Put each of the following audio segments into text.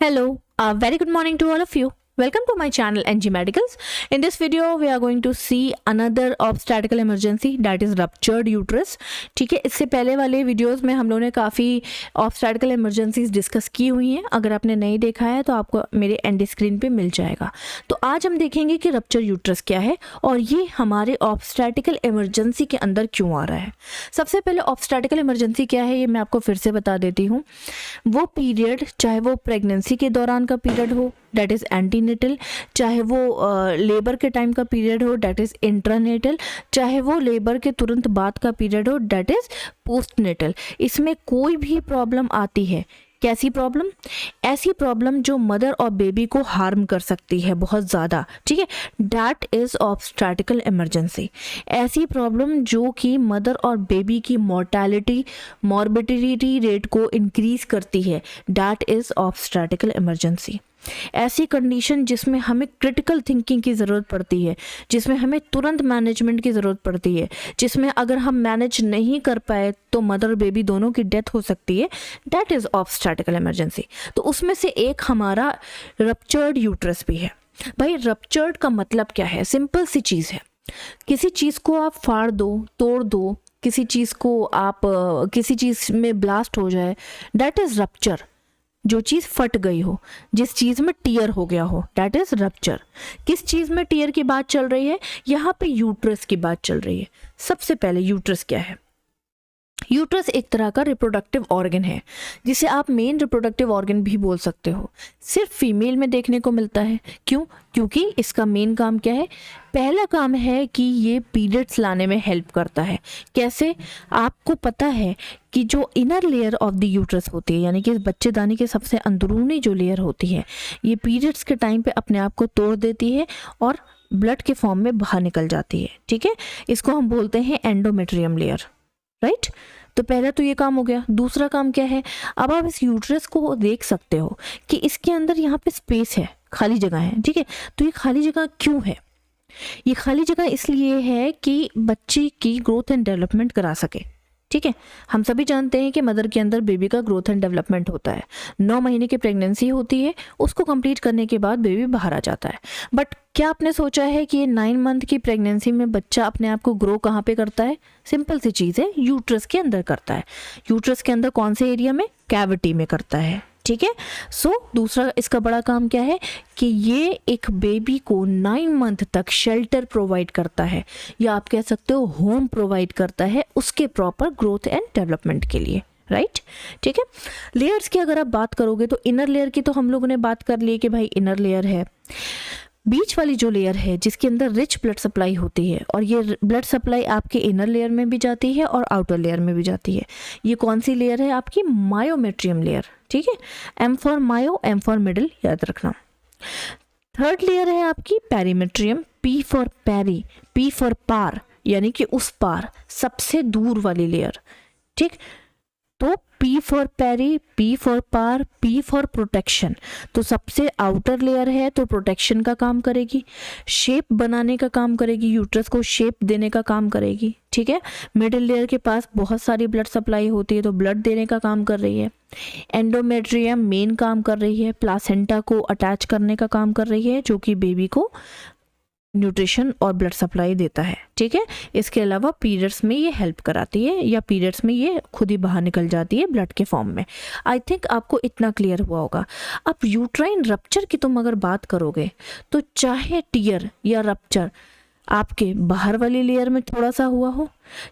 Hello, a very good morning to all of you. Welcome to my channel NG Medicals. In this video, we are going to see another obstetrical emergency that is ruptured uterus. ठीक है, इससे पहले वाले videos में हम लोगों ने काफ़ी obstetrical emergencies डिस्कस की हुई हैं. अगर आपने नहीं देखा है तो आपको मेरे एंड स्क्रीन पे मिल जाएगा. तो आज हम देखेंगे कि रप्चर यूट्रस क्या है और ये हमारे obstetrical emergency के अंदर क्यों आ रहा है. सबसे पहले obstetrical emergency क्या है ये मैं आपको फिर से बता देती हूँ. वो पीरियड चाहे वो प्रेगनेंसी के दौरान का पीरियड हो डेट इज़ एंटीनेटल, चाहे वो लेबर के टाइम का पीरियड हो डेट इज़ इंट्रानेटल, चाहे वो लेबर के तुरंत बाद का पीरियड हो डेट इज़ पोस्टनेटल. इसमें कोई भी प्रॉब्लम आती है, कैसी प्रॉब्लम? ऐसी प्रॉब्लम जो मदर और बेबी को हार्म कर सकती है बहुत ज़्यादा. ठीक है, डैट इज़ ऑब्स्टेट्रिकल इमरजेंसी. ऐसी प्रॉब्लम जो कि मदर और बेबी की मोर्टेलिटी मॉर्बिडिटी रेट को इंक्रीज करती है, डैट इज़ ऑब्स्टेट्रिकल इमरजेंसी. ऐसी कंडीशन जिसमें हमें क्रिटिकल थिंकिंग की ज़रूरत पड़ती है, जिसमें हमें तुरंत मैनेजमेंट की ज़रूरत पड़ती है, जिसमें अगर हम मैनेज नहीं कर पाए तो मदर बेबी दोनों की डेथ हो सकती है, दैट इज़ ऑब्स्टेट्रिकल इमरजेंसी. तो उसमें से एक हमारा रप्चर्ड यूट्रस भी है. भाई रप्चर्ड का मतलब क्या है? सिंपल सी चीज़ है. किसी चीज़ को आप फाड़ दो, तोड़ दो, किसी चीज़ को आप किसी चीज़ में ब्लास्ट हो जाए, दैट इज़ रप्चर. जो चीज़ फट गई हो, जिस चीज़ में टीयर हो गया हो, डैट इज़ रप्चर. किस चीज़ में टीयर की बात चल रही है? यहाँ पे यूट्रस की बात चल रही है. सबसे पहले यूट्रस क्या है? यूट्रस एक तरह का रिप्रोडक्टिव ऑर्गन है, जिसे आप मेन रिप्रोडक्टिव ऑर्गन भी बोल सकते हो. सिर्फ फीमेल में देखने को मिलता है. क्यों? क्योंकि इसका मेन काम क्या है? पहला काम है कि ये पीरियड्स लाने में हेल्प करता है. कैसे? आपको पता है कि जो inner layer of the uterus होती है, यानी कि बच्चेदानी के सबसे अंदरूनी जो लेयर होती है, ये पीरियड्स के टाइम पे अपने आप को तोड़ देती है और ब्लड के फॉर्म में बाहर निकल जाती है. ठीक है, इसको हम बोलते हैं एंडोमेट्रियम लेयर. राइट, तो पहला तो ये काम हो गया. दूसरा काम क्या है? अब आप इस यूट्रस को देख सकते हो कि इसके अंदर यहाँ पे स्पेस है, खाली जगह है. ठीक है, तो ये खाली जगह क्यों है? ये खाली जगह इसलिए है कि बच्चे की ग्रोथ एंड डेवलपमेंट करा सके. ठीक है, हम सभी जानते हैं कि मदर के अंदर बेबी का ग्रोथ एंड डेवलपमेंट होता है. 9 महीने की प्रेगनेंसी होती है, उसको कंप्लीट करने के बाद बेबी बाहर आ जाता है. बट क्या आपने सोचा है कि ये 9 मंथ की प्रेगनेंसी में बच्चा अपने आप को ग्रो कहाँ पे करता है? सिंपल सी चीज़ है, यूट्रस के अंदर करता है. यूट्रस के अंदर कौन से एरिया में? कैविटी में करता है. ठीक है, सो दूसरा इसका बड़ा काम क्या है कि ये एक बेबी को 9 मंथ तक शेल्टर प्रोवाइड करता है, या आप कह सकते हो होम प्रोवाइड करता है उसके प्रॉपर ग्रोथ एंड डेवलपमेंट के लिए. राइट, ठीक है. लेयर्स की अगर आप बात करोगे तो इनर लेयर की तो हम लोगों ने बात कर ली कि भाई इनर लेयर है. बीच वाली जो लेयर है जिसके अंदर रिच ब्लड सप्लाई होती है, और ये ब्लड सप्लाई आपके इनर लेयर में भी जाती है और आउटर लेयर में भी जाती है. ये कौन सी लेयर है? आपकी मायोमेट्रियम लेयर. ठीक है, M for myo, M for middle, याद रखना. थर्ड लेयर है आपकी perimetrium, P for peri, P for par, यानी कि उस पार, सबसे दूर वाली लेयर. ठीक, तो P for peri, P for पार, P फॉर प्रोटेक्शन. तो सबसे आउटर लेयर है तो प्रोटेक्शन का काम करेगी, शेप बनाने का काम करेगी, यूट्रस को शेप देने का काम करेगी. ठीक है, मिडिल लेयर के पास बहुत सारी ब्लड सप्लाई होती है तो ब्लड देने का काम कर रही है. एंडोमेट्रियम मेन काम कर रही है, प्लासेंटा को अटैच करने का काम कर रही है, जो कि बेबी को न्यूट्रिशन और ब्लड सप्लाई देता है. ठीक है, इसके अलावा पीरियड्स में ये हेल्प कराती है, या पीरियड्स में ये खुद ही बाहर निकल जाती है ब्लड के फॉर्म में. आई थिंक आपको इतना क्लियर हुआ होगा. अब यूट्राइन रप्चर की तुम अगर बात करोगे तो चाहे टीयर या रप्चर आपके बाहर वाली लेयर में थोड़ा सा हुआ हो,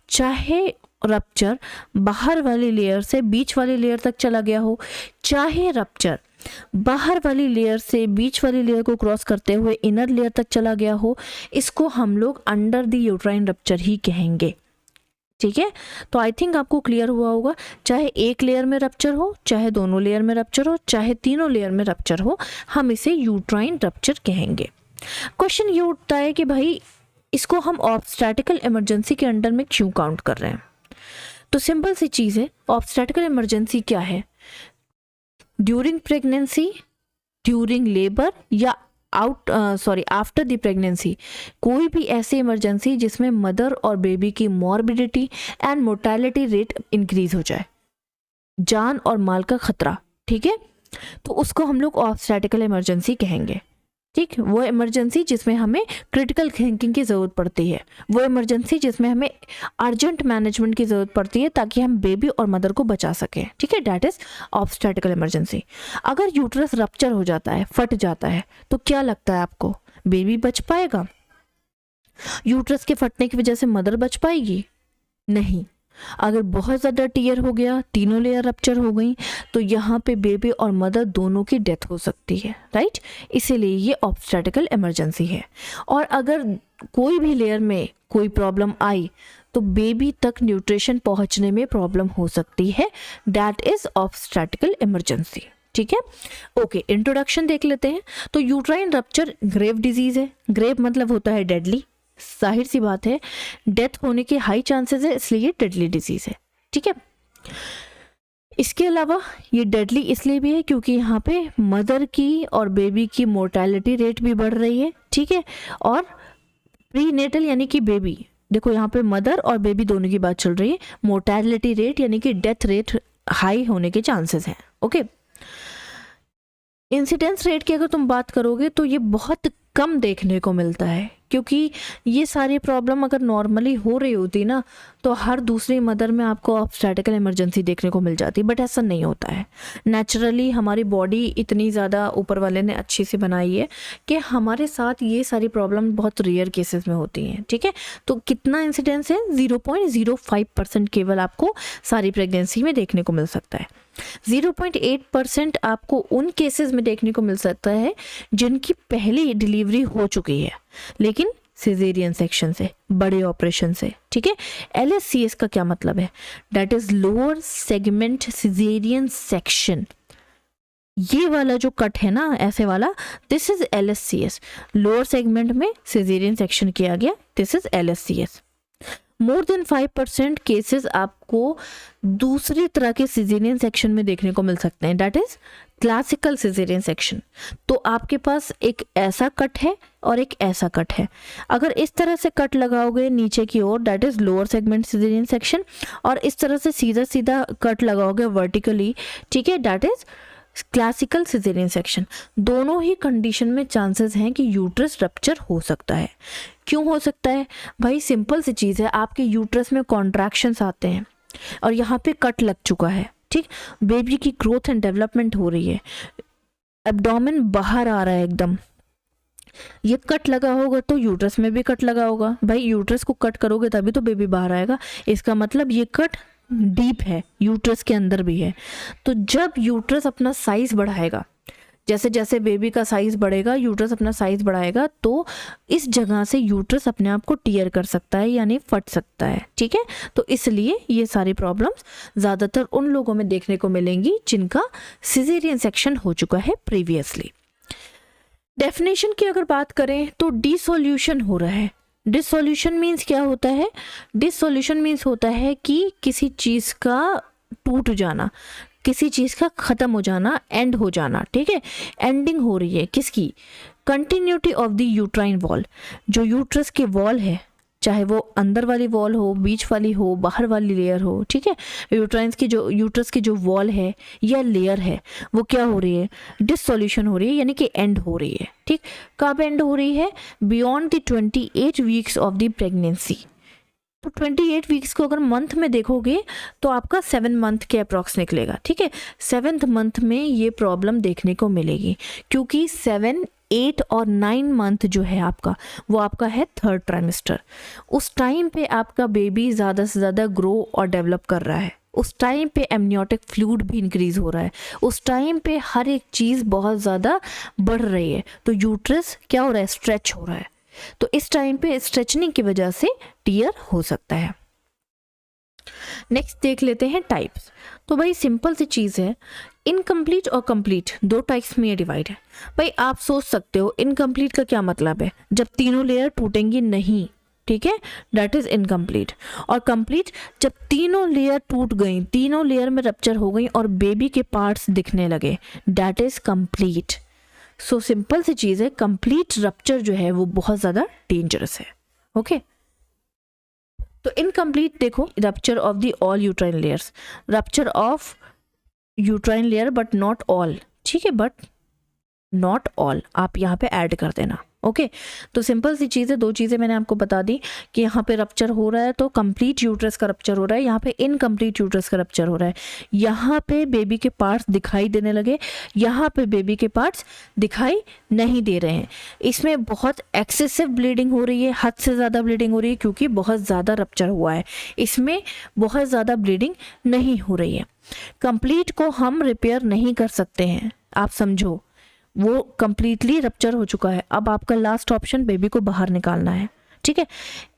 चाहे रप्चर बाहर वाली लेयर से बीच वाली लेयर तक चला गया हो, चाहे रप्चर बाहर वाली लेयर से बीच वाली लेयर को क्रॉस करते हुए इनर लेयर तक चला गया हो, इसको हम लोग अंडर द यूट्राइन रप्चर ही कहेंगे. ठीक है, तो आई थिंक आपको क्लियर हुआ होगा. चाहे एक लेयर में रप्चर हो, चाहे दोनों लेयर में रप्चर हो, चाहे तीनों लेयर में रप्चर हो, हम इसे यूट्राइन रप्चर कहेंगे. क्वेश्चन ये उठता है कि भाई इसको हम ऑब्स्टेट्रिकल इमरजेंसी के अंडर में क्यों काउंट कर रहे हैं? तो सिंपल सी चीज़ है, ऑब्स्टेट्रिकल इमरजेंसी क्या है? ड्यूरिंग प्रेगनेंसी, ड्यूरिंग लेबर, या आफ्टर द प्रेगनेंसी, कोई भी ऐसी इमरजेंसी जिसमें मदर और बेबी की morbidity and mortality rate increase हो जाए, जान और माल का खतरा. ठीक है, तो उसको हम लोग ऑब्स्टैटिकल इमरजेंसी कहेंगे। ठीक, वो इमरजेंसी जिसमें हमें क्रिटिकल थिंकिंग की ज़रूरत पड़ती है, वो इमरजेंसी जिसमें हमें अर्जेंट मैनेजमेंट की ज़रूरत पड़ती है ताकि हम बेबी और मदर को बचा सकें। ठीक है, डैट इज़ ऑब्स्टैटिकल इमरजेंसी। अगर यूट्रस रप्चर हो जाता है, फट जाता है, तो क्या लगता है आपको, बेबी बच पाएगा? यूट्रस के फटने की वजह से मदर बच पाएगी? नहीं। अगर बहुत ज़्यादा टीयर हो गया, तीनों लेयर रप्चर हो गई, तो यहाँ पे बेबी और मदर दोनों की डेथ हो सकती है, राइट। इसीलिए ये ऑब्स्टैटिकल इमरजेंसी है। और अगर कोई भी लेयर में कोई प्रॉब्लम आई तो बेबी तक न्यूट्रिशन पहुँचने में प्रॉब्लम हो सकती है, दैट इज़ ऑब्स्टैटिकल इमरजेंसी। ठीक है, ओके, इंट्रोडक्शन देख लेते हैं। तो यूट्राइन रप्चर ग्रेव डिजीज़ है। ग्रेव मतलब होता है डेडली, जाहिर सी बात है, डेथ होने के हाई चांसेस है, इसलिए डेडली डिजीज है। ठीक है, इसके अलावा ये डेडली इसलिए भी है क्योंकि यहाँ पे मदर की और बेबी की मोर्टेलिटी रेट भी बढ़ रही है। ठीक है, और प्रीनेटल यानी कि बेबी, देखो यहाँ पे मदर और बेबी दोनों की बात चल रही है, मोर्टेलिटी रेट यानी कि डेथ रेट हाई होने के चांसेस हैं। ओके, इंसिडेंस रेट की अगर तुम बात करोगे तो ये बहुत कम देखने को मिलता है, क्योंकि ये सारी प्रॉब्लम अगर नॉर्मली हो रही होती ना तो हर दूसरी मदर में आपको ऑब्स्टैटिकल इमरजेंसी देखने को मिल जाती, बट ऐसा नहीं होता है। नेचुरली हमारी बॉडी इतनी ज़्यादा ऊपर वाले ने अच्छी सी बनाई है कि हमारे साथ ये सारी प्रॉब्लम बहुत रेयर केसेस में होती हैं। ठीक है, तो कितना इंसिडेंस है, 0.05% केवल आपको सारी प्रेगनेंसी में देखने को मिल सकता है। 0.8% आपको उन केसेस में देखने को मिल सकता है जिनकी पहली डिलीवरी हो चुकी है, लेकिन सिजेरियन सेक्शन से, बड़े ऑपरेशन से। ठीक है, LSCS का क्या मतलब है, that is lower segment caesarean section. ये वाला जो कट है ना, ऐसे वाला, this is LSCS। Lower segment में सिजेरियन सेक्शन किया गया, this is LSCS। More than 5% cases आपको दूसरी तरह के सिजेरियन सेक्शन में देखने को मिल सकते हैं, that is classical caesarean section. तो आपके पास एक ऐसा कट है और एक ऐसा कट है। अगर इस तरह से कट लगाओगे नीचे की ओर, that is lower segment caesarean section, और इस तरह से सीधा सीधा कट लगाओगे वर्टिकली, ठीक है, that is classical caesarean section. दोनों ही कंडीशन में चांसेस हैं कि यूट्रस रप्चर हो सकता है। क्यों हो सकता है भाई, सिंपल सी चीज़ है, आपके यूट्रस में कॉन्ट्रैक्शंस आते हैं और यहाँ पे कट लग चुका है। ठीक, बेबी की ग्रोथ एंड डेवलपमेंट हो रही है, एब्डोमेन बाहर आ रहा है एकदम, ये कट लगा होगा तो यूट्रस में भी कट लगा होगा। भाई यूट्रस को कट करोगे तभी तो बेबी बाहर आएगा, इसका मतलब ये कट डीप है, यूट्रस के अंदर भी है। तो जब यूट्रस अपना साइज बढ़ाएगा, जैसे जैसे बेबी का साइज बढ़ेगा, यूट्रस अपना साइज बढ़ाएगा, तो इस जगह से यूट्रस अपने आप को टीयर कर सकता है, यानी फट सकता है। ठीक है, तो इसलिए ये सारी प्रॉब्लम्स ज़्यादातर उन लोगों में देखने को मिलेंगी जिनका सिजेरियन सेक्शन हो चुका है प्रीवियसली। डेफिनेशन की अगर बात करें तो डिसोल्यूशन हो रहा है। डिसोल्यूशन मीन्स क्या होता है, डिसोल्यूशन मीन्स होता है कि किसी चीज़ का टूट जाना, किसी चीज़ का ख़त्म हो जाना, एंड हो जाना। ठीक है, एंडिंग हो रही है किसकी, continuity of the uterine wall. जो यूट्रस के वॉल है, चाहे वो अंदर वाली वॉल हो, बीच वाली हो, बाहर वाली लेयर हो, ठीक है, यूट्रस की जो वॉल है या लेयर है, वो क्या हो रही है, डिसोल्यूशन हो रही है, यानी कि एंड हो रही है। ठीक, कब एंड हो रही है, beyond the 28 weeks of the pregnancy. तो 28 वीक्स को अगर मंथ में देखोगे तो आपका 7 मंथ के अप्रॉक्स निकलेगा। ठीक है, 7th मंथ में ये प्रॉब्लम देखने को मिलेगी, क्योंकि 7, 8 और 9 मंथ जो है आपका, वो आपका है 3rd ट्राइमेस्टर। उस टाइम पे आपका बेबी ज़्यादा से ज़्यादा ग्रो और डेवलप कर रहा है, उस टाइम पे एमनियोटिक फ्लूइड भी इंक्रीज हो रहा है, उस टाइम पे हर एक चीज़ बहुत ज़्यादा बढ़ रही है, तो यूट्रस क्या हो रहा है, स्ट्रेच हो रहा है। तो इस टाइम पे स्ट्रेचनिंग की वजह से टीयर हो सकता है। नेक्स्ट देख लेते हैं टाइप्स। तो भाई सिंपल सी चीज़ है, इनकम्प्लीट और कंप्लीट, 2 टाइप्स में ये डिवाइड है। भाई आप सोच सकते हो इनकम्प्लीट का क्या मतलब है, जब तीनों लेयर टूटेंगी नहीं, ठीक है, दैट इज इनकम्प्लीट। और कंप्लीट, जब तीनों लेयर टूट गई, तीनों लेयर में रप्चर हो गई और बेबी के पार्ट्स दिखने लगे, that is complete. So simple सी चीज़ है, कंप्लीट रप्चर जो है वो बहुत ज़्यादा डेंजरस है। ओके, तो इनकम्प्लीट देखो, rupture of the all uterine layers, rupture of uterine layer but not all, ठीक है, बट नॉट ऑल, आप यहाँ पे ऐड कर देना। ओके, तो सिंपल सी चीज़ है, 2 चीज़ें मैंने आपको बता दी कि यहाँ पे रप्चर हो रहा है तो कंप्लीट यूट्रस का रप्चर हो रहा है, यहाँ पे इनकम्प्लीट यूट्रस का रप्चर हो रहा है। यहाँ पे बेबी के पार्ट्स दिखाई देने लगे, यहाँ पे बेबी के पार्ट्स दिखाई नहीं दे रहे हैं। इसमें बहुत एक्सेसिव ब्लीडिंग हो रही है, हद से ज़्यादा ब्लीडिंग हो रही है क्योंकि बहुत ज़्यादा रप्चर हुआ है। इसमें बहुत ज़्यादा ब्लीडिंग नहीं हो रही है। कंप्लीट को हम रिपेयर नहीं कर सकते हैं, आप समझो, वो कंप्लीटली रप्चर हो चुका है। अब आपका लास्ट ऑप्शन बेबी को बाहर निकालना है, ठीक है।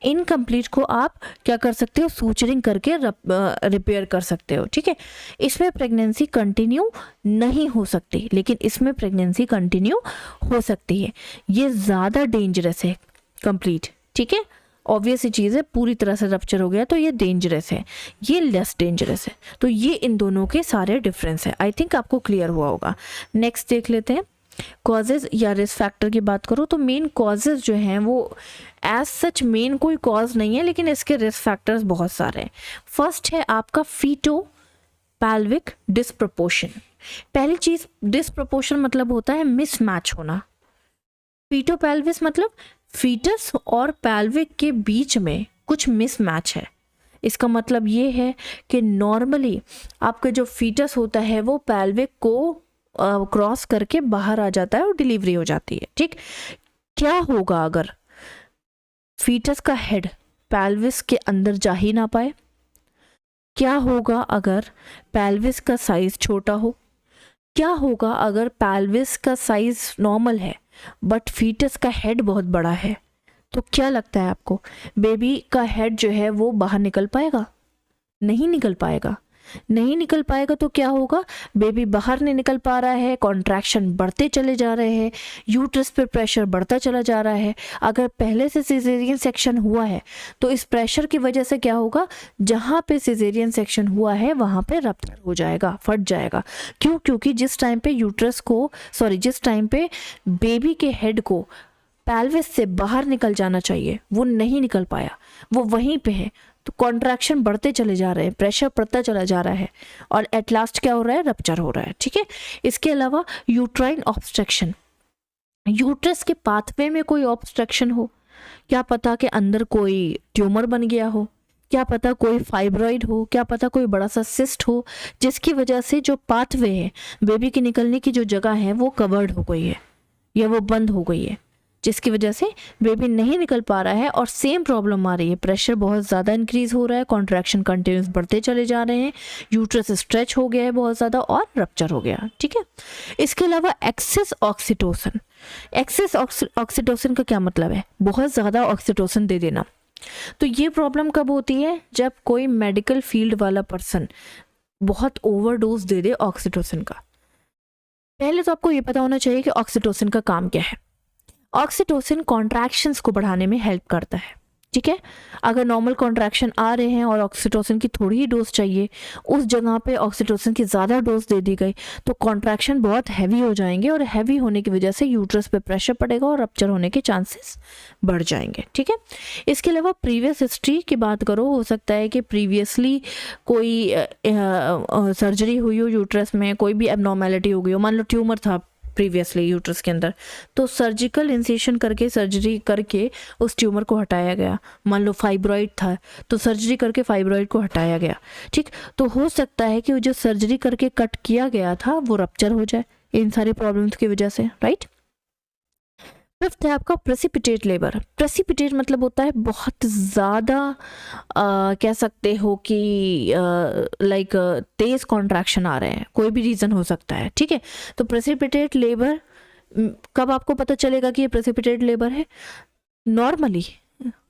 इनकम्प्लीट को आप क्या कर सकते हो, सूचरिंग करके रिपेयर कर सकते हो, ठीक है। इसमें प्रेगनेंसी कंटिन्यू नहीं हो सकती, लेकिन इसमें प्रेगनेंसी कंटिन्यू हो सकती है। ये ज़्यादा डेंजरस है कंप्लीट, ठीक है। ऑब्वियस ही चीज़ है, पूरी तरह से रप्चर हो गया तो ये डेंजरस है, ये लेस डेंजरस है। तो ये इन दोनों के सारे डिफरेंस है। आई थिंक आपको क्लियर हुआ होगा। नेक्स्ट देख लेते हैं कॉजेज़ या रिस्क फैक्टर की बात करूँ तो मेन कॉजेज़ जो हैं वो एज सच मेन कोई कॉज नहीं है, लेकिन इसके रिस्क फैक्टर्स बहुत सारे हैं। फर्स्ट है आपका फीटो पैल्विक डिस्प्रपोर्शन। पहली चीज़, डिस्प्रपोर्शन मतलब होता है मिसमैच होना। फीटो पैल्विस मतलब फीटस और पैल्विक के बीच में कुछ मिसमैच है। इसका मतलब ये है कि नॉर्मली आपका जो फीटस होता है वो पैल्विक को क्रॉस करके बाहर आ जाता है और डिलीवरी हो जाती है, ठीक। क्या होगा अगर फीटस का हेड पैल्विस के अंदर जा ही ना पाए? क्या होगा अगर पैल्विस का साइज छोटा हो? क्या होगा अगर पैल्विस का साइज नॉर्मल है बट फीटस का हेड बहुत बड़ा है? तो क्या लगता है आपको, बेबी का हेड जो है वो बाहर निकल पाएगा? नहीं निकल पाएगा। नहीं निकल पाएगा तो क्या होगा, बेबी बाहर नहीं निकल पा रहा है, कॉन्ट्रैक्शन बढ़ते चले जा रहे हैं, यूट्रस पर प्रेशर बढ़ता चला जा रहा है। अगर पहले से सिजेरियन सेक्शन हुआ है तो इस प्रेशर की वजह से क्या होगा, जहाँ पे सिजेरियन सेक्शन हुआ है वहाँ पे रप्चर हो जाएगा, फट जाएगा। क्यों? क्योंकि जिस टाइम पे जिस टाइम पे बेबी के हेड को पैल्विस से बाहर निकल जाना चाहिए वो नहीं निकल पाया, वो वहीं पे है। तो कॉन्ट्रैक्शन बढ़ते चले जा रहे हैं, प्रेशर बढ़ता चला जा रहा है और एट लास्ट क्या हो रहा है, रप्चर हो रहा है, ठीक है। इसके अलावा यूट्राइन ऑब्स्ट्रक्शन, यूट्रस के पाथवे में कोई ऑब्स्ट्रक्शन हो, क्या पता कि अंदर कोई ट्यूमर बन गया हो, क्या पता कोई फाइब्रॉइड हो, क्या पता कोई बड़ा सा सिस्ट हो, जिसकी वजह से जो पाथवे है, बेबी के निकलने की जो जगह है वो कवर्ड हो गई है या वो बंद हो गई है, जिसकी वजह से बेबी नहीं निकल पा रहा है और सेम प्रॉब्लम आ रही है। प्रेशर बहुत ज़्यादा इंक्रीज हो रहा है, कॉन्ट्रैक्शन कंटिन्यूस बढ़ते चले जा रहे हैं, यूट्रस स्ट्रेच हो गया है बहुत ज़्यादा और रप्चर हो गया, ठीक है। इसके अलावा एक्सेस ऑक्सीटोसिन। एक्सेस ऑक्सीटोसिन का क्या मतलब है, बहुत ज़्यादा ऑक्सीटोसिन दे देना। तो ये प्रॉब्लम कब होती है, जब कोई मेडिकल फील्ड वाला पर्सन बहुत ओवरडोज दे दे ऑक्सीटोसिन का। पहले तो आपको ये पता होना चाहिए कि ऑक्सीटोसिन का काम क्या है। ऑक्सीटोसिन कॉन्ट्रैक्शंस को बढ़ाने में हेल्प करता है, ठीक है। अगर नॉर्मल कॉन्ट्रैक्शन आ रहे हैं और ऑक्सीटोसिन की थोड़ी ही डोज चाहिए, उस जगह पे ऑक्सीटोसिन की ज़्यादा डोज दे दी गई तो कॉन्ट्रैक्शन बहुत हैवी हो जाएंगे और हैवी होने की वजह से यूट्रस पे प्रेशर पड़ेगा और रप्चर होने के चांसेस बढ़ जाएंगे, ठीक है। इसके अलावा प्रीवियस हिस्ट्री की बात करो, हो सकता है कि प्रीवियसली कोई सर्जरी हुई हो यूट्रस में, कोई भी एबनॉर्मेलिटी हो गई हो, मान लो ट्यूमर था प्रीवियसली यूट्रस के अंदर, तो सर्जिकल इंसेशन करके, सर्जरी करके उस ट्यूमर को हटाया गया। मान लो फाइब्रॉइड था तो सर्जरी करके फाइब्रॉइड को हटाया गया, ठीक। तो हो सकता है कि वो जो सर्जरी करके कट किया गया था वो रप्चर हो जाए इन सारी प्रॉब्लम्स की वजह से, राइट। फिफ्थ है आपका प्रेसिपिटेट लेबर। प्रेसिपिटेट मतलब होता है बहुत ज़्यादा कह सकते हो कि लाइक तेज़ कॉन्ट्रैक्शन आ रहे हैं, कोई भी रीज़न हो सकता है, ठीक है। तो प्रेसिपिटेट लेबर कब आपको पता चलेगा कि ये प्रेसिपिटेट लेबर है? नॉर्मली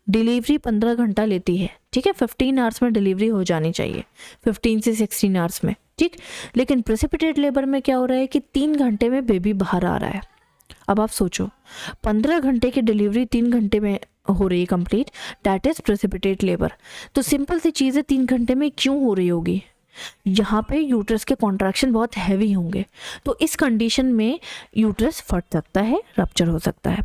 डिलीवरी 15 घंटा लेती है, ठीक है। 15 आवर्स में डिलीवरी हो जानी चाहिए, 15 से 16 आवर्स में, ठीक। लेकिन प्रेसिपिटेट लेबर में क्या हो रहा है कि 3 घंटे में बेबी बाहर आ रहा है। अब आप सोचो, 15 घंटे की डिलीवरी 3 घंटे में हो रही है complete, that is precipitate labour. तो सिंपल सी चीज़ है, 3 घंटे में क्यों हो रही होगी? यहाँ पे यूट्रस के कॉन्ट्रैक्शन बहुत हैवी होंगे, तो इस कंडीशन में यूट्रस फट सकता है, रप्चर हो सकता है।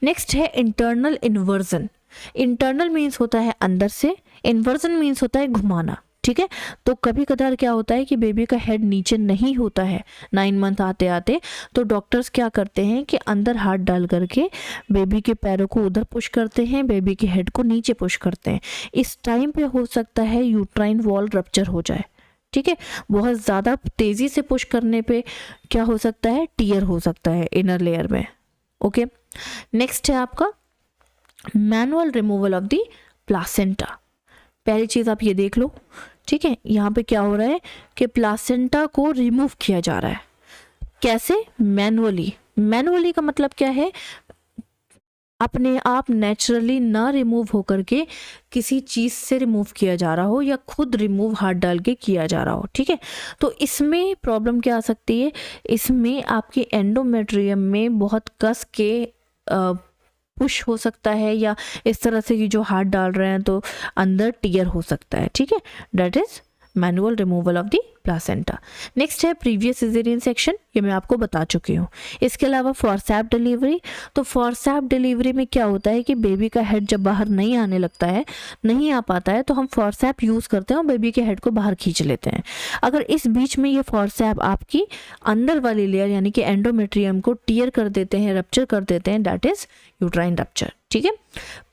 नेक्स्ट है इंटरनल इन्वर्जन। इंटरनल मीन्स होता है अंदर से, इन्वर्जन मीन्स होता है घुमाना, ठीक है। तो कभी कदार क्या होता है कि बेबी का हेड नीचे नहीं होता है 9 मंथ आते आते, तो डॉक्टर्स क्या करते हैं कि अंदर हाथ डाल करके बेबी के पैरों को उधर पुश करते हैं, बेबी के हेड को नीचे पुश करते हैं। इस टाइम पे हो सकता है यूट्राइन वॉल रप्चर हो जाए, ठीक है। बहुत ज़्यादा तेज़ी से पुश करने पे क्या हो सकता है, टीयर हो सकता है इनर लेयर में। ओके, नेक्स्ट है आपका manual removal of the placenta. पहली चीज़ आप ये देख लो, ठीक है। यहाँ पे क्या हो रहा है कि प्लासेंटा को रिमूव किया जा रहा है। कैसे? मैनुअली। मैनुअली का मतलब क्या है, अपने आप नेचुरली ना रिमूव होकर के किसी चीज़ से रिमूव किया जा रहा हो या खुद रिमूव हाथ डाल के किया जा रहा हो, ठीक है। तो इसमें प्रॉब्लम क्या आ सकती है, इसमें आपके एंडोमेट्रियम में बहुत कस के पुश हो सकता है, या इस तरह से कि जो हाथ डाल रहे हैं तो अंदर टीयर हो सकता है, ठीक है। That is manual removal of the placenta. Next है प्रीवियस सिजेरियन सेक्शन, ये मैं आपको बता चुकी हूँ। इसके अलावा फॉरसेप्स डिलीवरी, तो फॉरसेप्स डिलीवरी में क्या होता है कि बेबी का हेड जब बाहर नहीं आने लगता है, नहीं आ पाता है, तो हम फॉरसेप यूज़ करते हैं और बेबी के हेड को बाहर खींच लेते हैं। अगर इस बीच में ये फॉरसेप आपकी अंदर वाली लेयर यानी कि एंडोमेट्रियम को टीयर कर देते हैं, रप्चर कर देते हैं, दैट इज यूट्राइन रप्चर, ठीक है।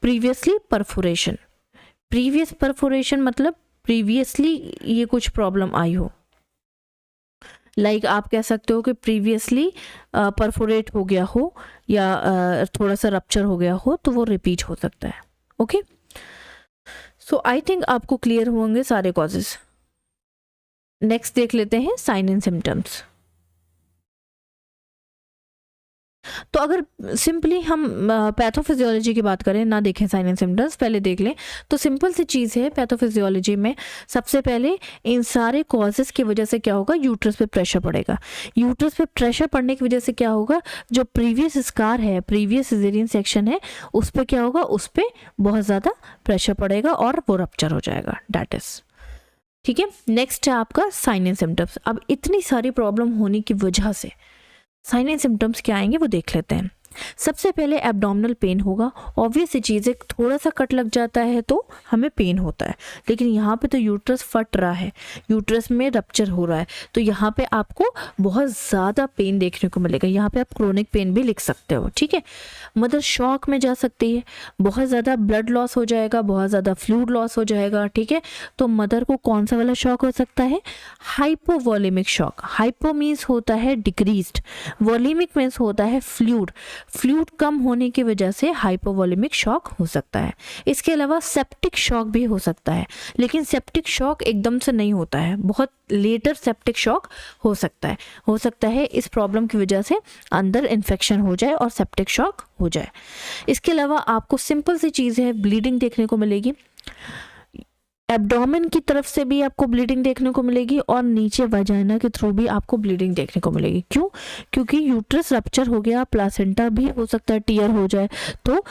प्रीवियसली परफोरेशन, प्रीवियस परफोरेशन मतलब प्रीवियसली ये कुछ प्रॉब्लम आई हो, लाइक आप कह सकते हो कि प्रीवियसली परफोरेट हो गया हो या थोड़ा सा रप्चर हो गया हो, तो वो रिपीट हो सकता है। ओके, सो आई थिंक आपको क्लियर होंगे सारे कॉजेस। नेक्स्ट देख लेते हैं साइन एंड सिम्टम्स। तो अगर सिंपली हम पैथोफिजियोलॉजी की बात करें, ना देखें साइन एंड सिम्टम्स, पहले देख लें, तो सिंपल सी चीज़ है पैथोफिजियोलॉजी में। सबसे पहले इन सारे कॉजेस की वजह से क्या होगा, यूट्रस पे प्रेशर पड़ेगा। यूट्रस पे प्रेशर पड़ने की वजह से क्या होगा, जो प्रीवियस स्कार है, प्रीवियस सिजेरियन सेक्शन है, उस पर क्या होगा, उस पर बहुत ज़्यादा प्रेशर पड़ेगा और वो रप्चर हो जाएगा, डैट इज, ठीक है। नेक्स्ट है आपका साइन एंड सिम्टम्स। अब इतनी सारी प्रॉब्लम होने की वजह से साइन एंड सिम्टम्स क्या आएंगे वो देख लेते हैं। सबसे पहले एब्डोमिनल पेन होगा। ऑब्वियस सी चीज़ है, थोड़ा सा कट लग जाता है तो हमें पेन होता है, लेकिन यहाँ पे तो यूट्रस फट रहा है, यूट्रस में रप्चर हो रहा है, तो यहाँ पे आपको बहुत ज़्यादा पेन देखने को मिलेगा। यहाँ पे आप क्रोनिक पेन भी लिख सकते हो, ठीक है। मदर शॉक में जा सकती है, बहुत ज़्यादा ब्लड लॉस हो जाएगा, बहुत ज़्यादा फ्लूइड लॉस हो जाएगा, ठीक है। तो मदर को कौन सा वाला शॉक हो सकता है, हाइपोवॉलेमिक शॉक। हाइपो मीन्स होता है डिक्रीज्ड, वॉलेमिक मीन्स होता है फ्लूइड। फ्लूइड कम होने की वजह से हाइपोवॉलेमिक शॉक हो सकता है। इसके अलावा सेप्टिक शॉक भी हो सकता है, लेकिन सेप्टिक शॉक एकदम से नहीं होता है, बहुत लेटर सेप्टिक शॉक हो सकता है इस प्रॉब्लम की वजह से अंदर इन्फेक्शन हो जाए और सेप्टिक शॉक हो जाए। इसके अलावा आपको सिंपल सी चीज़ है, ब्लीडिंग देखने को मिलेगी, एब्डोमेन की तरफ से भी आपको ब्लीडिंग देखने को मिलेगी और नीचे वजाइना के थ्रू भी आपको ब्लीडिंग देखने को मिलेगी। क्यों? क्योंकि यूट्रस रप्चर हो गया, प्लासेंटा भी हो सकता है टीयर हो जाए, तो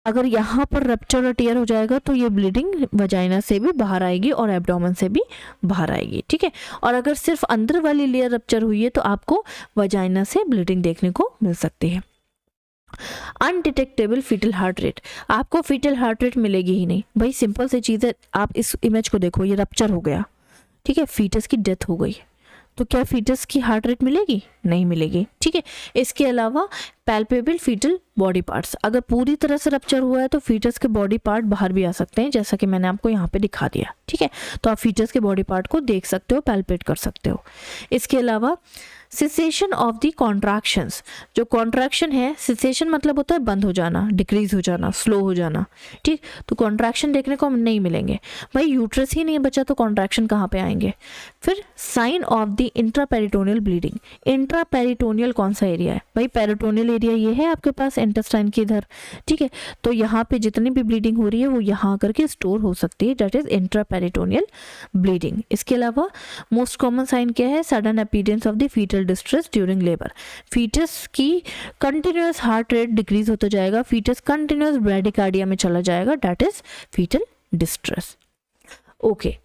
अगर यहाँ पर रप्चर और टीयर हो जाएगा तो ये ब्लीडिंग वजाइना से भी बाहर आएगी और एब्डोमेन से भी बाहर आएगी, ठीक है। और अगर सिर्फ अंदर वाली लेयर रप्चर हुई है तो आपको वजाइना से ब्लीडिंग देखने को मिल सकती है। अनडिटेक्टेबल फीटल हार्ट रेट, आपको फीटल हार्ट रेट मिलेगी ही नहीं भाई, सिंपल सी चीज़ है। आप इस इमेज को देखो, ये रप्चर हो गया, ठीक है, फीटस की डेथ हो गई, तो क्या फीटस की हार्ट रेट मिलेगी? नहीं मिलेगी, ठीक है। इसके अलावा पैल्पेबल फीटल बॉडी पार्ट्स, अगर पूरी तरह से रप्चर हुआ है तो फीटस के बॉडी पार्ट बाहर भी आ सकते हैं, जैसा कि मैंने आपको यहाँ पे दिखा दिया, ठीक है। तो आप फीटस के बॉडी पार्ट को देख सकते हो, पैल्पेट कर सकते हो। इसके अलावा सिसेशन ऑफ द कॉन्ट्रैक्शंस, जो कॉन्ट्रैक्शन है, सिसेशन मतलब होता है बंद हो जाना, डिक्रीज हो जाना, स्लो हो जाना, ठीक। तो कॉन्ट्रैक्शन देखने को नहीं मिलेंगे भाई, यूट्रस ही नहीं बचा तो कॉन्ट्रैक्शन कहाँ पे आएंगे। फिर sign of the intraperitoneal bleeding, intraperitoneal कौन सा एरिया है भाई, पेरिटोनियल एरिया ये है आपके पास इंटेस्टाइन के इधर, ठीक है। तो यहाँ पे जितनी भी ब्लीडिंग हो रही है वो यहाँ करके स्टोर हो सकती है, दैट इज इंट्रापेरिटोनियल ब्लीडिंग। इसके अलावा मोस्ट कॉमन साइन क्या है, sudden appearance of the fetal distress during labour, fetus की कंटिन्यूअस हार्ट रेट डिक्रीज होता जाएगा, फीटस कंटिन्यूअस ब्रैडिकार्डिया में चला जाएगा, that is fetal distress. Okay,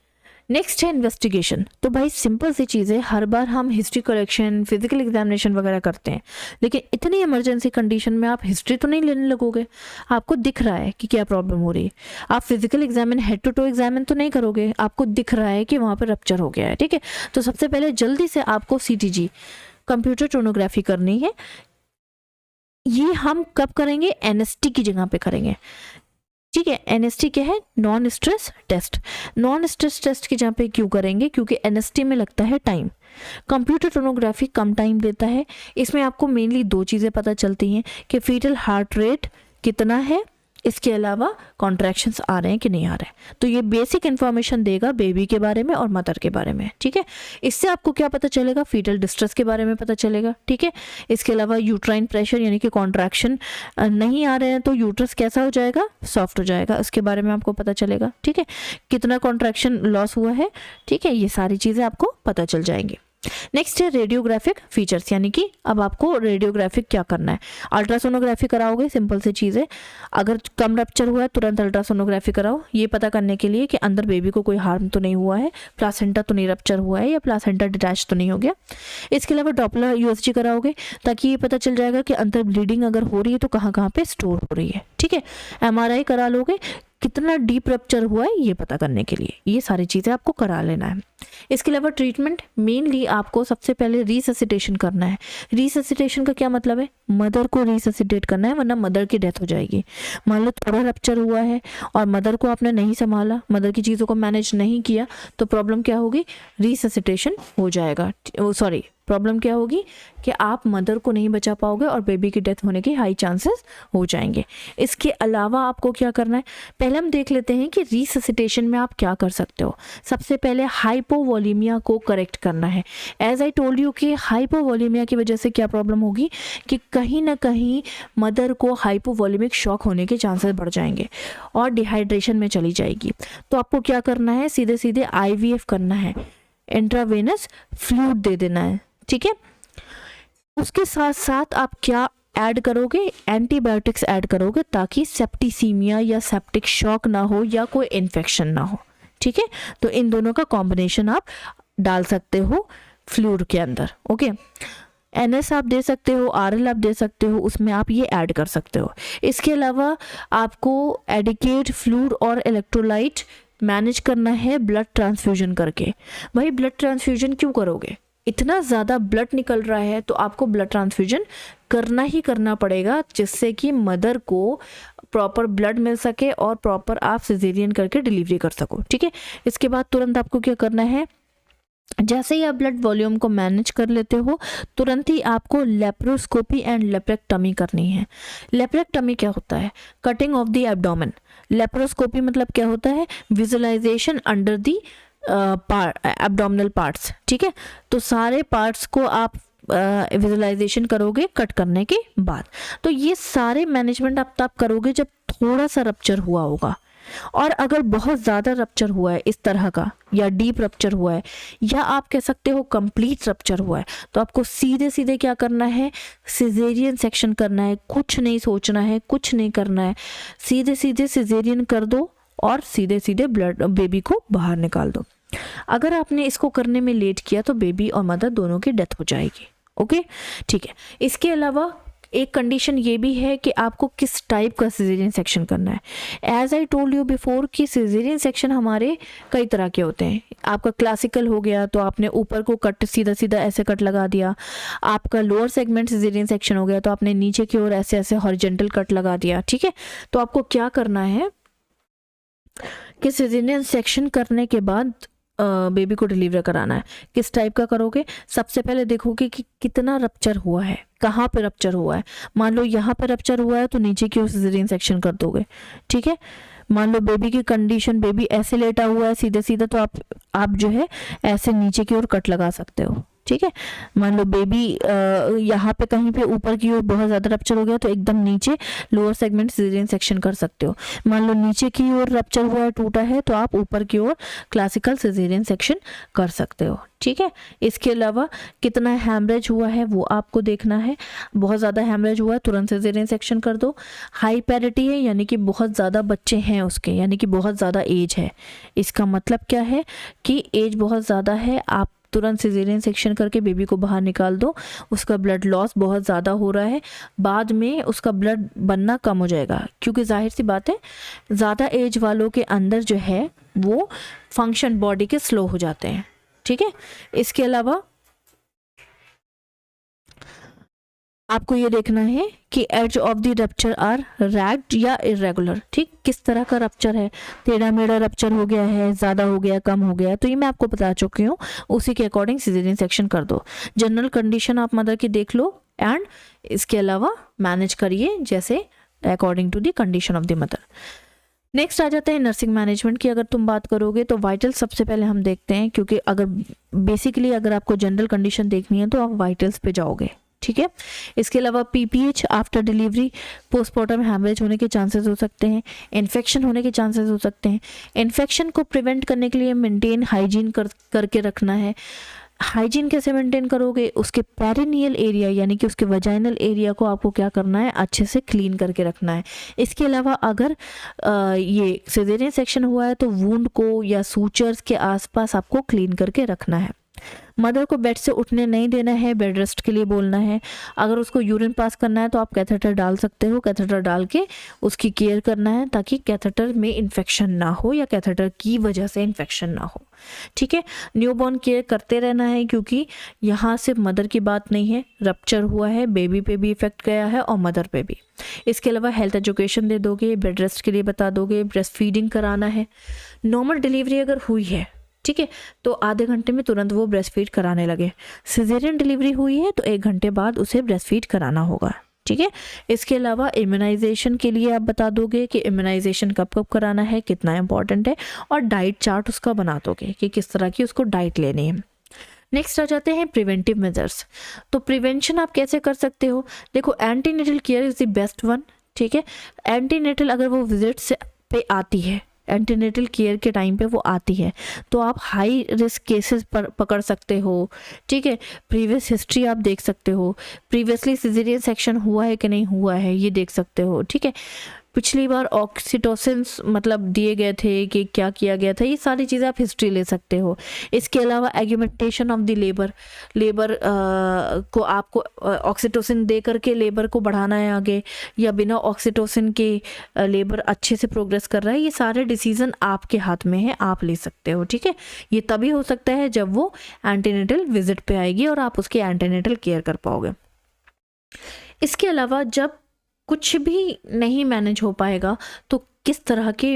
next है इन्वेस्टिगेशन। तो भाई सिंपल सी चीज़ है, हर बार हम हिस्ट्री कलेक्शन, फिजिकल एग्जामिनेशन वगैरह करते हैं, लेकिन इतनी इमरजेंसी कंडीशन में आप हिस्ट्री तो नहीं लेने लगोगे। आपको दिख रहा है कि क्या प्रॉब्लम हो रही है, आप physical examine, head to toe examine तो नहीं करोगे, आपको दिख रहा है कि वहाँ पर रप्चर हो गया है, ठीक है। तो सबसे पहले जल्दी से आपको CTG, कंप्यूटर टोनोग्राफी करनी है। ये हम कब करेंगे? NST की जगह पे करेंगे, ठीक है। NST क्या है? Non stress test. Non stress test की जहाँ पे क्यों करेंगे? क्योंकि NST में लगता है टाइम, कंप्यूटर टोनोग्राफी कम टाइम लेता है। इसमें आपको मेनली 2 चीज़ें पता चलती हैं कि फीटल हार्ट रेट कितना है, इसके अलावा कॉन्ट्रैक्शंस आ रहे हैं कि नहीं आ रहे हैं। तो ये बेसिक इन्फॉर्मेशन देगा बेबी के बारे में और मदर के बारे में, ठीक है। इससे आपको क्या पता चलेगा? फीटल डिस्ट्रेस के बारे में पता चलेगा, ठीक है। इसके अलावा यूट्राइन प्रेशर यानी कि कॉन्ट्रैक्शन नहीं आ रहे हैं तो यूट्रस कैसा हो जाएगा? सॉफ्ट हो जाएगा, उसके बारे में आपको पता चलेगा, ठीक है। कितना कॉन्ट्रैक्शन लॉस हुआ है, ठीक है, ये सारी चीज़ें आपको पता चल जाएंगी। नेक्स्ट है रेडियोग्राफिक फीचर्स, यानी कि अब आपको रेडियोग्राफिक क्या करना है? अल्ट्रासोनोग्राफी कराओगे, सिंपल सी चीज़ है। अगर कम रप्चर हुआ है तुरंत अल्ट्रासोनोग्राफी कराओ, ये पता करने के लिए कि अंदर बेबी को कोई हार्म तो नहीं हुआ है, प्लासेंटा तो नहीं रप्चर हुआ है या प्लासेंटा डिटैच तो नहीं हो गया। इसके अलावा डॉपलर USG कराओगे ताकि ये पता चल जाएगा कि अंदर ब्लीडिंग अगर हो रही है तो कहाँ कहाँ पे स्टोर हो रही है, ठीक है। MRI करा लोगे, कितना डीप रप्चर हुआ है ये पता करने के लिए, ये सारी चीज़ें आपको करा लेना है। इसके अलावा ट्रीटमेंट, मेनली आपको सबसे पहले रिससिटेशन करना है। रिससिटेशन का क्या मतलब है? मदर को रिससिटेट करना है, वरना मदर की डेथ हो जाएगी। मान लो थोड़ा रप्चर हुआ है और मदर को आपने नहीं संभाला, मदर की चीज़ों को मैनेज नहीं किया, तो प्रॉब्लम क्या होगी? रिससिटेशन हो जाएगा। सॉरी, प्रॉब्लम क्या होगी कि आप मदर को नहीं बचा पाओगे और बेबी की डेथ होने के हाई चांसेस हो जाएंगे। इसके अलावा आपको क्या करना है? पहले हम देख लेते हैं कि रिससिटेशन में आप क्या कर सकते हो। सबसे पहले हाइपोवोलेमिया को करेक्ट करना है। एज आई टोल्ड यू कि हाइपोवोलेमिया की वजह से क्या प्रॉब्लम होगी कि कहीं ना कहीं मदर को हाइपोवोलेमिक शॉक होने के चांसेस बढ़ जाएंगे और डिहाइड्रेशन में चली जाएगी। तो आपको क्या करना है? सीधे सीधे IVF करना है, इंट्रावेनस फ्लूइड दे देना है, ठीक है। उसके साथ साथ आप क्या ऐड करोगे? एंटीबायोटिक्स ऐड करोगे ताकि सेप्टिसीमिया या सेप्टिक शॉक ना हो या कोई इन्फेक्शन ना हो, ठीक है। तो इन दोनों का कॉम्बिनेशन आप डाल सकते हो फ्लूइड के अंदर, ओके। NS आप दे सकते हो, RL आप दे सकते हो, उसमें आप ये ऐड कर सकते हो। इसके अलावा आपको एडिकेट फ्लूइड और इलेक्ट्रोलाइट मैनेज करना है ब्लड ट्रांसफ्यूजन करके। भाई ब्लड ट्रांसफ्यूजन क्यों करोगे? इतना ज़्यादा ब्लड निकल रहा है तो आपको ब्लड ट्रांसफ्यूजन करना ही करना पड़ेगा, जिससे कि मदर को प्रॉपर ब्लड मिल सके और प्रॉपर आप सिजेरियन करके डिलीवरी कर सको, ठीक है। इसके बाद तुरंत आपको क्या करना है? जैसे ही आप ब्लड वॉल्यूम को मैनेज कर लेते हो, तुरंत ही आपको लेप्रोस्कोपी एंड लेप्रेक्टमी करनी है। लेप्रेक्टमी क्या होता है? Cutting of the abdomen. Laparoscopy मतलब क्या होता है? Visualisation under the abdominal parts, ठीक है। तो सारे पार्ट्स को आप विजुअलाइजेशन करोगे कट करने के बाद। तो ये सारे मैनेजमेंट आप तब करोगे जब थोड़ा सा रप्चर हुआ होगा, और अगर बहुत ज़्यादा रप्चर हुआ है इस तरह का, या डीप रप्चर हुआ है, या आप कह सकते हो कंप्लीट रप्चर हुआ है, तो आपको सीधे सीधे क्या करना है? सिजेरियन सेक्शन करना है। कुछ नहीं सोचना है, कुछ नहीं करना है, सीधे सीधे सिजेरियन कर दो और सीधे सीधे ब्लड बेबी को बाहर निकाल दो। अगर आपने इसको करने में लेट किया तो बेबी और मदर दोनों की डेथ हो जाएगी, ओके, ठीक है। इसके अलावा एक कंडीशन ये भी है कि आपको किस टाइप का सिजेरियन सेक्शन करना है। As I told you before कि सिजेरियन सेक्शन हमारे कई तरह के होते हैं। आपका क्लासिकल हो गया तो आपने ऊपर को कट सीधा सीधा ऐसे कट लगा दिया। आपका लोअर सेगमेंट सिजेरियन सेक्शन हो गया तो आपने नीचे की ओर ऐसे ऐसे हॉरिजॉन्टल कट लगा दिया, ठीक है। तो आपको क्या करना है कि सिजेरियन सेक्शन करने के बाद बेबी को डिलीवर कराना है। किस टाइप का करोगे? सबसे पहले देखोगे कि कितना रप्चर हुआ है, कहाँ पे रप्चर हुआ है। मान लो यहाँ पे रप्चर हुआ है तो नीचे की ओर सिजेरियन सेक्शन कर दोगे, ठीक है। मान लो बेबी की कंडीशन, बेबी ऐसे लेटा हुआ है सीधे सीधा, तो आप जो है ऐसे नीचे की ओर कट लगा सकते हो, ठीक है। मान लो बेबी यहाँ पे कहीं पे ऊपर की ओर बहुत ज़्यादा रप्चर हो गया तो एकदम नीचे लोअर सेगमेंट सिजेरियन सेक्शन कर सकते हो। मान लो नीचे की ओर रप्चर हुआ है, टूटा है, तो आप ऊपर की ओर क्लासिकल सिजेरियन सेक्शन कर सकते हो। ठीक है। इसके अलावा कितना हैमरेज हुआ है वो आपको देखना है। बहुत ज़्यादा हैमरेज हुआ है तुरंत सिजेरियन सेक्शन कर दो। हाई पैरिटी है यानी कि बहुत ज़्यादा बच्चे हैं उसके, यानी कि बहुत ज़्यादा एज है। इसका मतलब क्या है कि एज बहुत ज़्यादा है, आप तुरंत सिजेरियन सेक्शन करके बेबी को बाहर निकाल दो। उसका ब्लड लॉस बहुत ज़्यादा हो रहा है, बाद में उसका ब्लड बनना कम हो जाएगा, क्योंकि जाहिर सी बात है ज़्यादा एज वालों के अंदर जो है वो फंक्शन बॉडी के स्लो हो जाते हैं। ठीक है। इसके अलावा आपको ये देखना है कि edge of the rupture are ragged या इरेगुलर। ठीक, किस तरह का रप्चर है, टेढ़ा मेढ़ा रप्चर हो गया है, ज़्यादा हो गया, कम हो गया, तो ये मैं आपको बता चुकी हूँ। उसी के अकॉर्डिंग सिजेरियन सेक्शन कर दो। जनरल कंडीशन आप मदर की देख लो एंड इसके अलावा मैनेज करिए जैसे according to the condition of the mother. Next आ जाता है नर्सिंग मैनेजमेंट की। अगर तुम बात करोगे तो वाइटल सबसे पहले हम देखते हैं, क्योंकि अगर बेसिकली अगर आपको जनरल कंडीशन देखनी है तो आप वाइटल्स पे जाओगे। ठीक है। इसके अलावा PPH after delivery, postmortem haemorrhage होने के चांसेस हो सकते हैं, इन्फेक्शन होने के चांसेस हो सकते हैं। इन्फेक्शन को प्रिवेंट करने के लिए मेंटेन हाइजीन करके रखना है। हाइजीन कैसे मेंटेन करोगे, उसके पेरिनियल एरिया यानी कि उसके वजाइनल एरिया को आपको क्या करना है, अच्छे से क्लीन करके रखना है। इसके अलावा अगर ये सिजेरियन सेक्शन हुआ है तो वुंड को या सूचर्स के आसपास आपको क्लीन करके रखना है। मदर को बेड से उठने नहीं देना है, बेड रेस्ट के लिए बोलना है। अगर उसको यूरिन पास करना है तो आप कैथेटर डाल सकते हो, कैथेटर डाल के उसकी केयर करना है ताकि कैथेटर में इन्फेक्शन ना हो या कैथेटर की वजह से इन्फेक्शन ना हो। ठीक है। न्यूबॉर्न केयर करते रहना है, क्योंकि यहाँ सिर्फ मदर की बात नहीं है, रप्चर हुआ है, बेबी पे भी इफेक्ट गया है और मदर पे भी। इसके अलावा हेल्थ एजुकेशन दे दोगे, बेड रेस्ट के लिए बता दोगे, ब्रेस्ट फीडिंग कराना है। नॉर्मल डिलीवरी अगर हुई है, ठीक है, तो आधे घंटे में तुरंत वो ब्रेस्ट फीड कराने लगे। सिजेरियन डिलीवरी हुई है तो 1 घंटे बाद उसे ब्रेस्ट फीड कराना होगा। ठीक है। इसके अलावा इम्यूनाइजेशन के लिए आप बता दोगे कि इम्यूनाइजेशन कब कब कराना है, कितना इंपॉर्टेंट है, और डाइट चार्ट उसका बना दोगे कि किस तरह की उसको डाइट लेनी है। नेक्स्ट आ जाते हैं प्रिवेंटिव मेजर्स। तो प्रिवेंशन आप कैसे कर सकते हो, देखो antenatal care is the best one. ठीक है। एंटीनेटल अगर वो विजिट से पे आती है, एंटीनेटल केयर के टाइम पे वो आती है, तो आप हाई रिस्क केसेस पर पकड़ सकते हो। ठीक है। प्रीवियस हिस्ट्री आप देख सकते हो, प्रीवियसली सिजेरियन सेक्शन हुआ है कि नहीं हुआ है ये देख सकते हो। ठीक है। पिछली बार ऑक्सीटोसिन मतलब दिए गए थे कि क्या किया गया था, ये सारी चीज़ें आप हिस्ट्री ले सकते हो। इसके अलावा एग्यूमेंटेशन ऑफ द लेबर को आपको ऑक्सीटोसिन दे करके लेबर को बढ़ाना है आगे, या बिना ऑक्सीटोसिन के लेबर अच्छे से प्रोग्रेस कर रहा है, ये सारे डिसीजन आपके हाथ में है, आप ले सकते हो। ठीक है। ये तभी हो सकता है जब वो एंटीनेटल विजिट पे आएगी और आप उसकी एंटीनेटल केयर कर पाओगे। इसके अलावा जब कुछ भी नहीं मैनेज हो पाएगा तो किस तरह के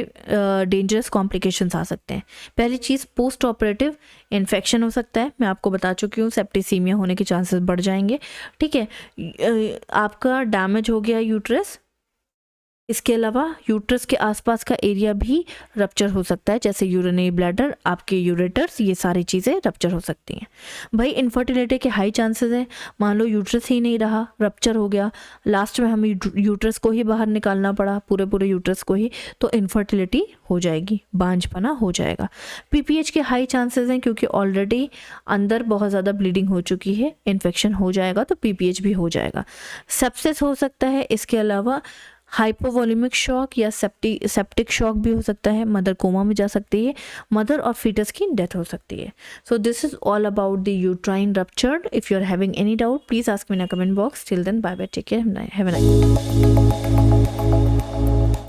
डेंजरस कॉम्प्लिकेशंस आ सकते हैं। पहली चीज़ पोस्ट ऑपरेटिव इन्फेक्शन हो सकता है, मैं आपको बता चुकी हूँ, सेप्टिसीमिया होने के चांसेस बढ़ जाएंगे। ठीक है। आपका डैमेज हो गया यूट्रस, इसके अलावा यूट्रस के आसपास का एरिया भी रप्चर हो सकता है, जैसे यूरिनरी ब्लैडर, आपके यूरेटर्स, ये सारी चीज़ें रप्चर हो सकती हैं। भाई इनफर्टिलिटी के हाई चांसेस हैं। मान लो यूट्रस ही नहीं रहा, रप्चर हो गया, लास्ट में हमें यूट्रस को ही बाहर निकालना पड़ा, पूरे यूट्रस को ही, तो इनफर्टिलिटी हो जाएगी, बांझपना हो जाएगा। पीपीएच के हाई चांसेस हैं, क्योंकि ऑलरेडी अंदर बहुत ज़्यादा ब्लीडिंग हो चुकी है, इन्फेक्शन हो जाएगा तो पीपीएच भी हो जाएगा। सेप्सिस हो सकता है। इसके अलावा हाइपोवोलेमिक शॉक या सेप्टिक शॉक भी हो सकता है, मदर कोमा में जा सकती है, मदर और फीटस की डेथ हो सकती है। So this is all about the uterine rupture. If you are having any doubt please ask me in a comment box. Till then bye bye, take care, have a nice day.